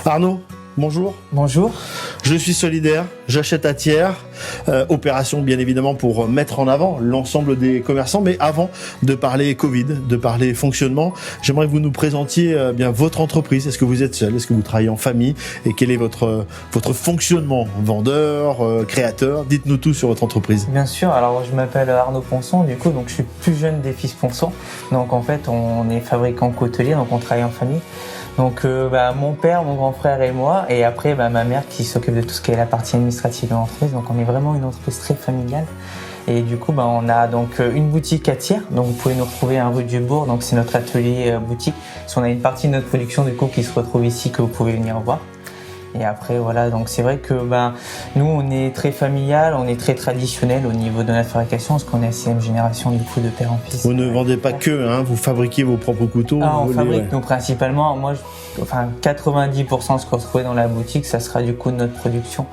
Arnaud, bonjour. Bonjour. Je suis solidaire, j'achète à tiers. Opération bien évidemment pour mettre en avant l'ensemble des commerçants. Mais avant de parler Covid, de parler fonctionnement, j'aimerais que vous nous présentiez bien votre entreprise. Est-ce que vous êtes seul? Est-ce que vous travaillez en famille? Et quel est votre fonctionnement? Vendeur, créateur? Dites-nous tout sur votre entreprise. Bien sûr, alors je m'appelle Arnaud Ponson, du coup donc je suis plus jeune des fils Ponson. Donc en fait on est fabricant côtelier, donc on travaille en famille. Donc mon père, mon grand frère et moi, et après ma mère qui s'occupe de tout ce qui est la partie administrative de l'entreprise. Donc on est vraiment une entreprise très familiale. Et du coup on a donc une boutique à Thiers, donc vous pouvez nous retrouver à rue du Bourg, donc c'est notre atelier boutique. On a une partie de notre production du coup qui se retrouve ici que vous pouvez venir voir. Et après voilà, donc c'est vrai que nous on est très familial, on est très traditionnel au niveau de notre fabrication parce qu'on est la 6e génération du coup de père en fils. Vous ne vendez pas que, hein, vous fabriquez vos propres couteaux. On fabrique nous principalement, 90% de ce qu'on retrouve dans la boutique, ça sera du coup de notre production.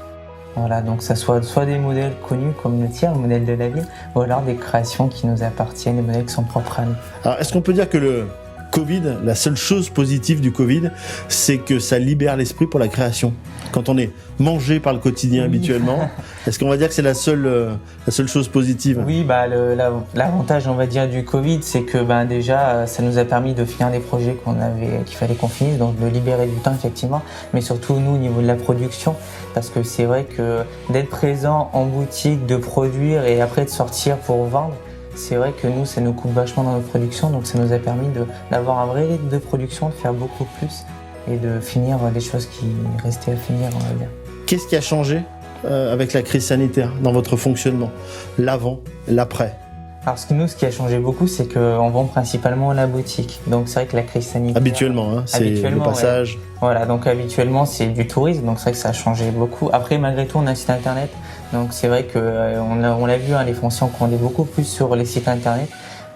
Voilà, donc ça soit des modèles connus comme le Thiers, le modèle de la ville, ou alors des créations qui nous appartiennent, des modèles qui sont propres à nous. Alors est-ce qu'on peut dire que le Covid, la seule chose positive du Covid, c'est que ça libère l'esprit pour la création? Quand on est mangé par le quotidien habituellement, est-ce qu'on va dire que c'est la seule chose positive? Oui, l'avantage on va dire du Covid, c'est que déjà ça nous a permis de finir des projets qu'il fallait qu'on finisse, donc de libérer du temps effectivement, mais surtout nous au niveau de la production, parce que c'est vrai que d'être présent en boutique, de produire et après de sortir pour vendre, c'est vrai que nous, ça nous coupe vachement dans notre production, donc ça nous a permis d'avoir un vrai rythme de production, de faire beaucoup plus et de finir des choses qui restaient à finir, on va dire. Qu'est-ce qui a changé avec la crise sanitaire dans votre fonctionnement? L'avant, l'après? Alors ce qui a changé beaucoup, c'est qu'on vend principalement à la boutique. Donc c'est vrai que la crise sanitaire... Habituellement, hein, c'est le passage. Ouais. Voilà, donc habituellement c'est du tourisme, donc c'est vrai que ça a changé beaucoup. Après, malgré tout, on a un site internet. Donc c'est vrai qu'on l'a vu, les fonciers ont commandé beaucoup plus sur les sites internet.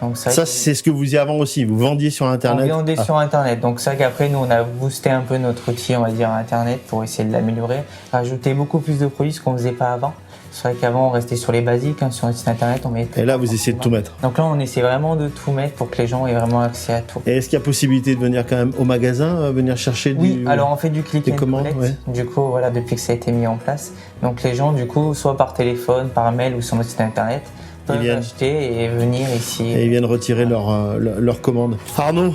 Donc ça, c'est ce que vous faisiez avant aussi, vous vendiez sur internet? On vendait sur internet, donc c'est vrai qu'après nous on a boosté un peu notre outil, on va dire internet, pour essayer de l'améliorer, rajouter beaucoup plus de produits, ce qu'on faisait pas avant. C'est vrai qu'avant on restait sur les basiques, sur le site internet on mettait... Et là vous essayez de tout mettre? Donc là on essaie vraiment de tout mettre pour que les gens aient vraiment accès à tout. Et est-ce qu'il y a possibilité de venir quand même au magasin, venir chercher Oui, alors on fait du click and collect, ouais. Du coup voilà, depuis que ça a été mis en place. Donc les gens du coup, soit par téléphone, par mail ou sur notre site internet, peuvent acheter et venir ici. Et ils viennent retirer leur commande. Arnaud,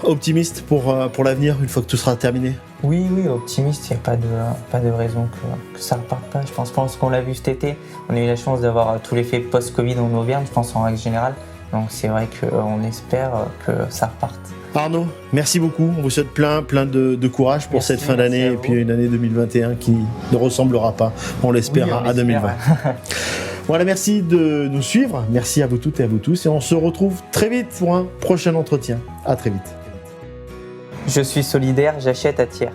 optimiste pour l'avenir une fois que tout sera terminé? Oui, optimiste, il n'y a pas de raison que ça ne reparte pas. Je pense qu'on l'a vu cet été, on a eu la chance d'avoir tout l'effet post-Covid en Auvergne, je pense en règle générale. Donc c'est vrai qu'on espère que ça reparte. Arnaud, merci beaucoup, on vous souhaite plein de courage pour cette fin d'année et puis une année 2021 qui ne ressemblera pas, on l'espère, à 2020. Voilà, merci de nous suivre, merci à vous toutes et à vous tous et on se retrouve très vite pour un prochain entretien. À très vite. Je suis solidaire, j'achète à tiers.